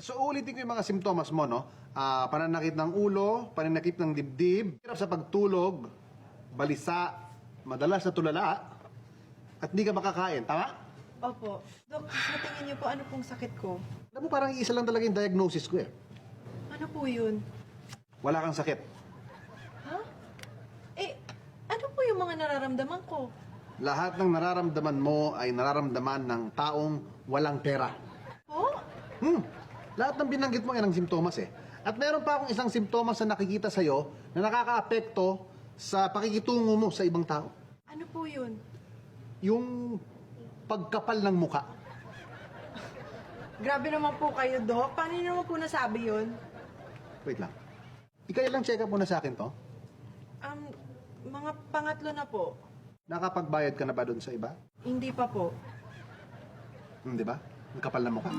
So ulitin ko yung mga simptomas mo, no? Pananakit ng ulo, pananakit ng dibdib, hirap sa pagtulog, balisa, madalas na tulala, at di ka makakain. Tama? Opo. Dok, sa tingin niyo po, ano pong sakit ko? Alam mo, parang isa lang talaga yung diagnosis ko eh. Ano po yun? Wala kang sakit. Ha? Eh, ano po yung mga nararamdaman ko? Lahat ng nararamdaman mo ay nararamdaman ng taong walang pera. Po? Lahat ng binanggit mo ay ng simptomas eh. At meron pa akong isang simptomas na nakikita sa'yo na nakakaapekto sa pakikitungo mo sa ibang tao. Ano po yun? Yung pagkapal ng muka. Grabe naman po kayo, Dok. Paano niyo naman po nasabi yun? Wait lang. Ikailang check-up mo na sa akin to? Mga pangatlo na po. Nakapagbayad ka na ba doon sa iba? Hindi pa po. Di ba? Ang kapal ng muka.